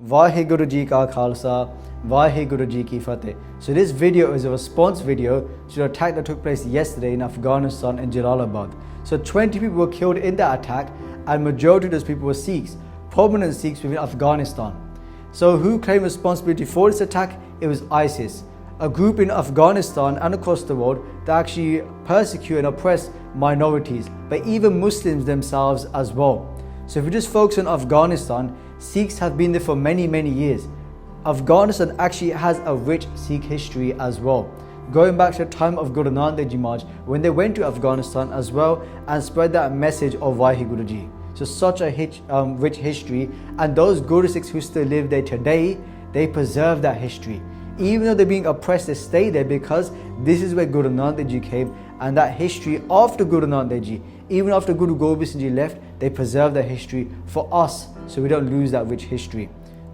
Vaheguru Ji Ka Khalsa, Vaheguru Ji Ki Fateh. So this video is a response video to the attack that took place yesterday in Afghanistan and Jalalabad. So 20 people were killed in that attack, and majority of those people were Sikhs, prominent Sikhs within Afghanistan. So who claimed responsibility for this attack? It was ISIS, a group in Afghanistan and across the world that actually persecute and oppress minorities, but even Muslims themselves as well. So if we just focus on Afghanistan, Sikhs have been there for many years. Afghanistan actually has a rich Sikh history as well, going back to the time of Guru Nanak Dev Ji Maharaj, when they went to Afghanistan as well and spread that message of Vaheguru Ji. So such a rich history, and those Guru Sikhs who still live there today, they preserve that history. Even though they're being oppressed, they stay there because this is where Guru Nanak Dev Ji came, and that history after Guru Nanak Dev Ji, even after Guru Gobind Singh Ji left, they preserve that history for us so we don't lose that rich history.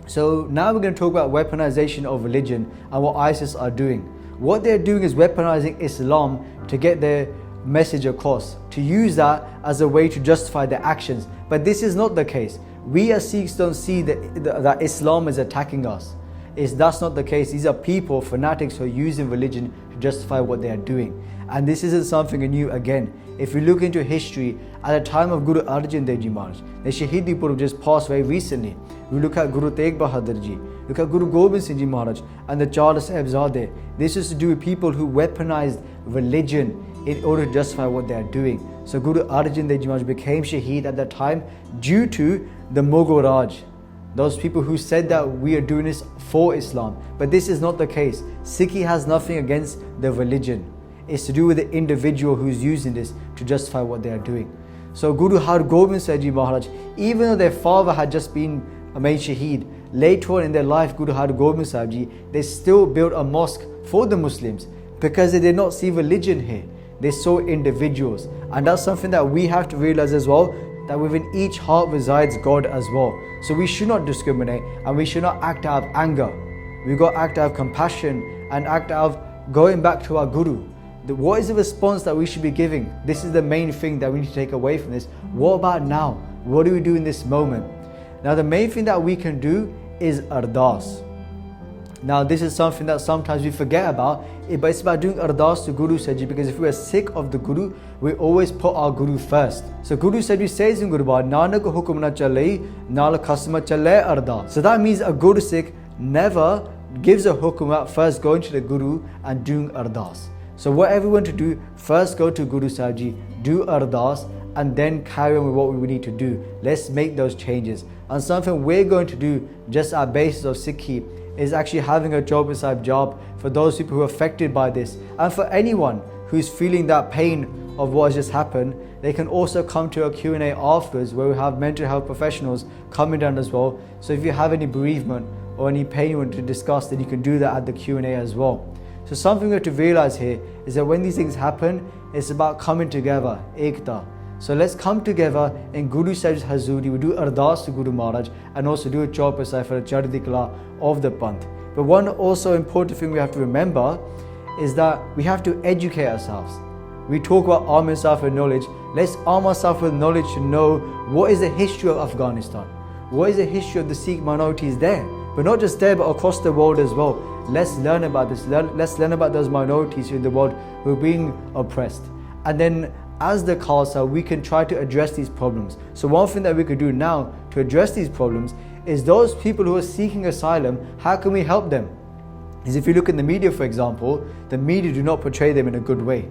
So now we're going to talk about weaponization of religion and what ISIS are doing. What they're doing is weaponizing Islam to get their message across, to use that as a way to justify their actions. But this is not the case. We as Sikhs don't see that Islam is attacking us. That's not the case. These are people, fanatics, who are using religion to justify what they are doing. And this isn't something new again. If we look into history, at the time of Guru Arjan Dev Ji Maharaj, the Shahidi Purab just passed very recently. We look at Guru Tegh Bahadur Ji, look at Guru Gobind Singh Ji Maharaj and the Char Sahibzade. This is to do with people who weaponized religion in order to justify what they are doing. So Guru Arjan Dev Ji Maharaj became Shaheed at that time due to the Mughal Raj. Those people who said that we are doing this for Islam. But this is not the case. Sikhi has nothing against the religion. It's to do with the individual who's using this to justify what they are doing. So Guru Har Gobind Singh Ji Maharaj, even though their father had just been made Shaheed, later on in their life, Guru Har Gobind Sahib Ji, they still built a mosque for the Muslims because they did not see religion here. They saw individuals. And that's something that we have to realize as well, that within each heart resides God as well. So we should not discriminate, and we should not act out of anger. We've got to act out of compassion and act out of going back to our Guru. What is the response that we should be giving? This is the main thing that we need to take away from this. What about now? What do we do in this moment? Now the main thing that we can do is ardas. Now this is something that sometimes we forget about, but it's about doing ardas to Guru Sahib Ji, because if we are sick of the Guru, we always put our Guru first. So Guru Sahib Ji says in Gurbat, Nanak hukum na chalai, nal khasma chalai ardas. So that means a Guru Sikh never gives a hukum out first going to the Guru and doing ardas. So whatever we want to do, first go to Guru Sahib Ji, do ardas, and then carry on with what we need to do. Let's make those changes. And something we're going to do, just our Basics of Sikhi, is actually having a job inside job for those people who are affected by this. And for anyone who's feeling that pain of what has just happened, they can also come to a Q&A afterwards where we have mental health professionals coming down as well. So if you have any bereavement or any pain you want to discuss, then you can do that at the Q&A as well. So something we have to realize here is that when these things happen, it's about coming together, ekta. So let's come together in Guru Sahib's Hazuri. We do ardas to Guru Maharaj and also do a chopasai for the Chardi Kala of the Panth. But one also important thing we have to remember is that we have to educate ourselves. We talk about arming ourselves with knowledge. Let's arm ourselves with knowledge to know what is the history of Afghanistan. What is the history of the Sikh minorities there? But not just there, but across the world as well. Let's learn about this. Let's learn about those minorities in the world who are being oppressed. And then as the Khalsa, we can try to address these problems. So one thing that we could do now to address these problems is those people who are seeking asylum, how can we help them? Is if you look in the media, for example, the media do not portray them in a good way.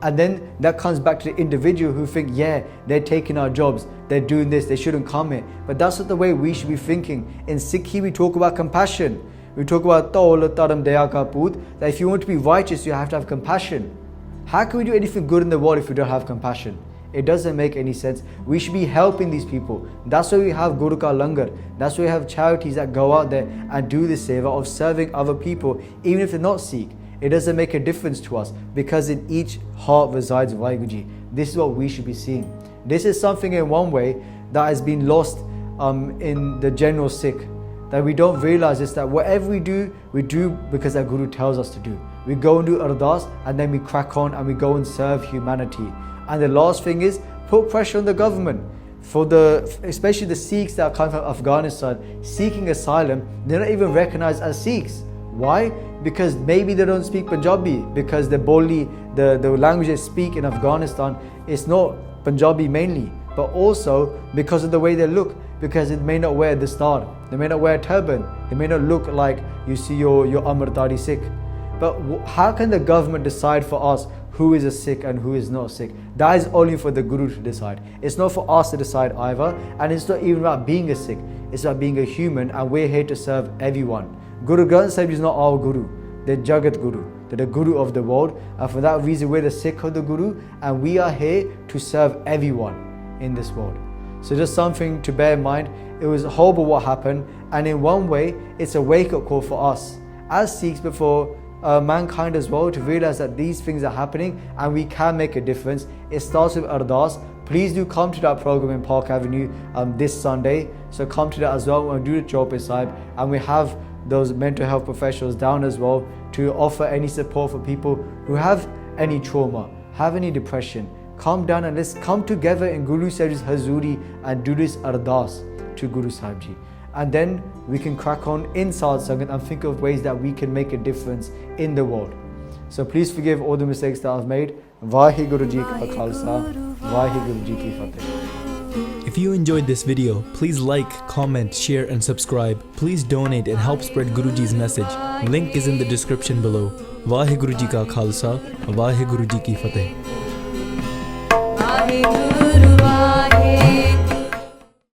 And then that comes back to the individual who think, yeah, they're taking our jobs, they're doing this, they shouldn't come here. But that's not the way we should be thinking. In Sikhi, we talk about compassion. We talk about Taul Taram Daya Ka Poot, that if you want to be righteous, you have to have compassion. How can we do anything good in the world if we don't have compassion? It doesn't make any sense. We should be helping these people. That's why we have Guru Ka Langar. That's why we have charities that go out there and do this seva of serving other people, even if they're not Sikh. It doesn't make a difference to us because in each heart resides Vaheguru Ji. This is what we should be seeing. This is something in one way that has been lost in the general Sikh. That we don't realize is that whatever we do because our Guru tells us to do. We go and do ardas and then we crack on and we go and serve humanity. And the last thing is put pressure on the government. especially the Sikhs that come from Afghanistan seeking asylum, they're not even recognized as Sikhs. Why? Because maybe they don't speak Punjabi, because the language they speak in Afghanistan is not Punjabi mainly, but also because of the way they look, because they may not wear the star, they may not wear a turban, they may not look like you see your Amritari Sikh. But how can the government decide for us who is a Sikh and who is not Sikh? That is only for the Guru to decide. It's not for us to decide either, and it's not even about being a Sikh. It's about being a human, and we're here to serve everyone. Guru Granth Sahib is not our Guru. They're Jagat Guru. They're the Guru of the world, and for that reason we're the Sikh of the Guru, and we are here to serve everyone in this world. So just something to bear in mind. It was horrible what happened, and in one way it's a wake-up call for us as Sikhs, but for mankind as well, to realize that these things are happening and we can make a difference. It starts with Ardas. Please do come to that program in Park Avenue this Sunday. So come to that as well and do the Chopper Sahib, and we have those mental health professionals down as well to offer any support for people who have any trauma, have any depression. Come down and let's come together in Guru Sahib's Hazuri and do this Ardas to Guru Sahib Ji. And then we can crack on in Saad Sangat and think of ways that we can make a difference in the world. So please forgive all the mistakes that I've made. Vaheguru Ji Ka Khalsa, Vaheguru Ji Ki Fateh. If you enjoyed this video, please like, comment, share and subscribe. Please donate and help spread Guruji's message. Link is in the description below. Vaheguru Ji Ka Khalsa, Vaheguru Ji Ki Fateh.